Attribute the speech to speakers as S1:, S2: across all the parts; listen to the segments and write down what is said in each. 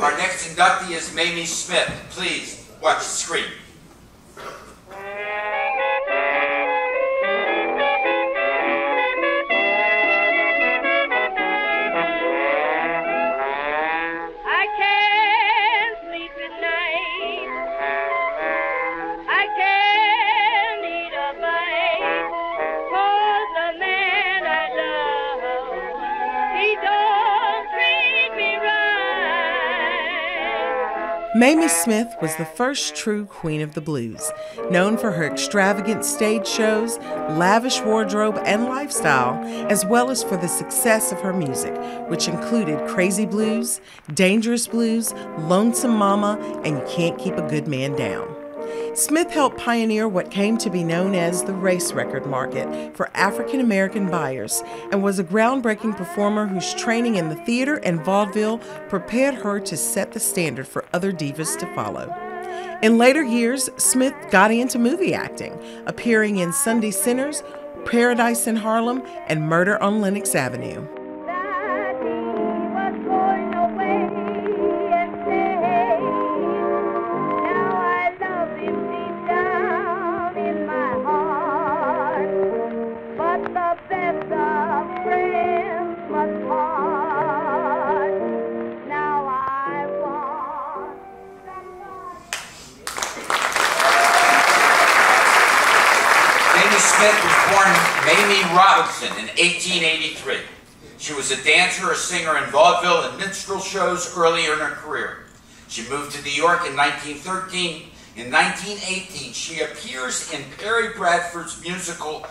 S1: Our next inductee is Mamie Smith. Please watch the screen.
S2: Mamie Smith was the first true queen of the blues, known for her extravagant stage shows, lavish wardrobe and lifestyle, as well as for the success of her music, which included Crazy Blues, Dangerous Blues, Lonesome Mama, and You Can't Keep a Good Man Down. Smith helped pioneer what came to be known as the race record market for African American buyers and was a groundbreaking performer whose training in the theater and vaudeville prepared her to set the standard for other divas to follow. In later years, Smith got into movie acting, appearing in Sunday Sinners, Paradise in Harlem, and Murder on Lenox Avenue.
S1: Smith was born Mamie Robinson in 1883. She was a dancer, a singer in vaudeville and minstrel shows earlier in her career. She moved to New York in 1913. In 1918, she appears in Perry Bradford's musical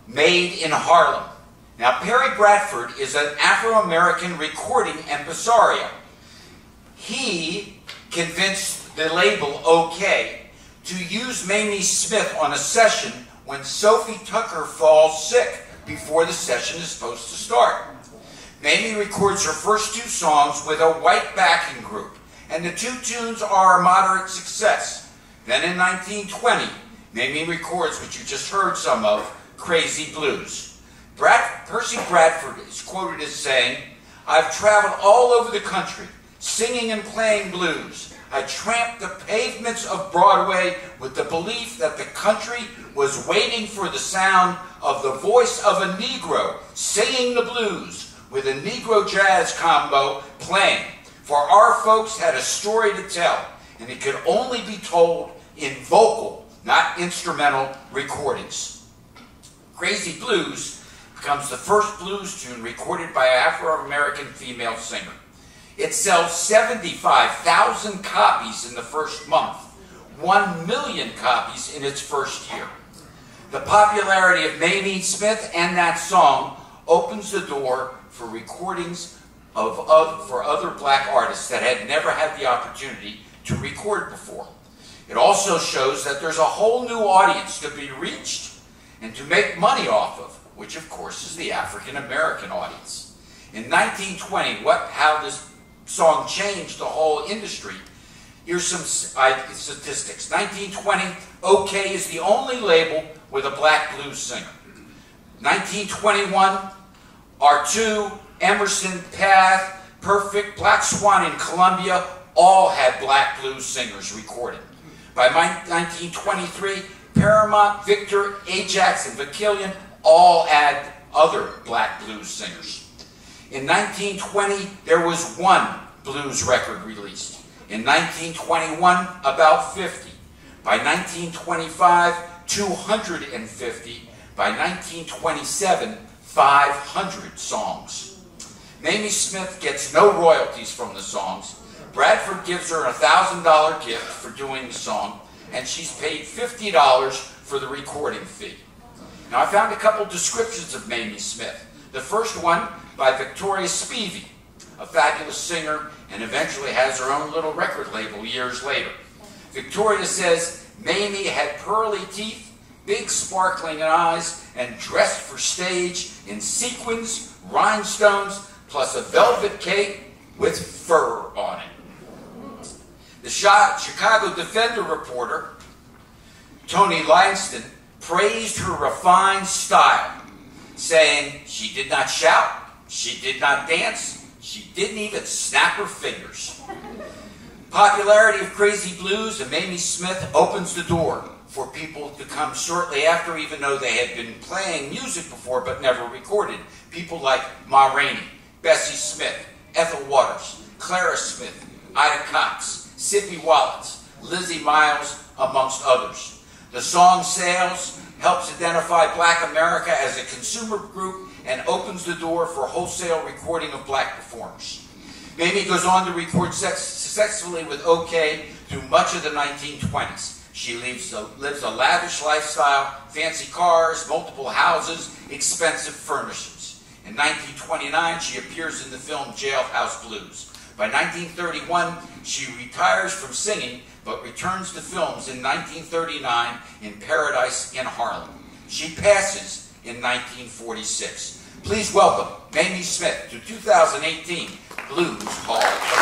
S1: Made in Harlem. Now, Perry Bradford is an Afro-American recording impresario. He convinced the label OK to use Mamie Smith on a session when Sophie Tucker falls sick before the session is supposed to start. Mamie records her first two songs with a white backing group, and the two tunes are a moderate success. Then in 1920, Mamie records what you just heard some of, Crazy Blues. Percy Bradford is quoted as saying, "I've traveled all over the country, singing and playing blues. I tramped the pavements of Broadway with the belief that the country was waiting for the sound of the voice of a Negro singing the blues with a Negro jazz combo playing. For our folks had a story to tell, and it could only be told in vocal, not instrumental recordings." Crazy Blues becomes the first blues tune recorded by an Afro-American female singer. It sells 75,000 copies in the first month, 1 million copies in its first year. The popularity of Mamie Smith and that song opens the door for recordings for other black artists that had never had the opportunity to record before. It also shows that there's a whole new audience to be reached and to make money off of, which of course is the African American audience. In 1920, how this song changed the whole industry. Here's some statistics. 1920, OK is the only label with a black blues singer. 1921, R2, Emerson, Path, Perfect, Black Swan, and Columbia all had black blues singers recorded. By 1923, Paramount, Victor, Ajax, and Vakillian all had other black blues singers. In 1920, there was one blues record released. In 1921, about 50. By 1925, 250. By 1927, 500 songs. Mamie Smith gets no royalties from the songs. Bradford gives her a $1,000 gift for doing the song, and she's paid $50 for the recording fee. Now, I found a couple descriptions of Mamie Smith. The first one by Victoria Spivey, a fabulous singer, and eventually has her own little record label years later. Victoria says, Mamie had pearly teeth, big sparkling eyes, and dressed for stage in sequins, rhinestones, plus a velvet cape with fur on it. The Chicago Defender reporter, Tony Langston, praised her refined style, saying she did not shout, she did not dance, She didn't even snap her fingers. Popularity of crazy blues and Mamie Smith opens the door for people to come shortly after, even though they had been playing music before but never recorded. People like Ma Rainey, Bessie Smith, Ethel Waters, Clara Smith, Ida Cox, Sippy Wallace, Lizzie Miles, amongst others. The song sales helps identify Black America as a consumer group and opens the door for wholesale recording of black performers. Mamie goes on to record successfully with OK through much of the 1920s. She lives a lavish lifestyle, fancy cars, multiple houses, expensive furnishings. In 1929, she appears in the film Jailhouse Blues. By 1931, she retires from singing, but returns to films in 1939 in Paradise in Harlem. She passes in 1946. Please welcome Mamie Smith to 2018 Blues Hall of Fame.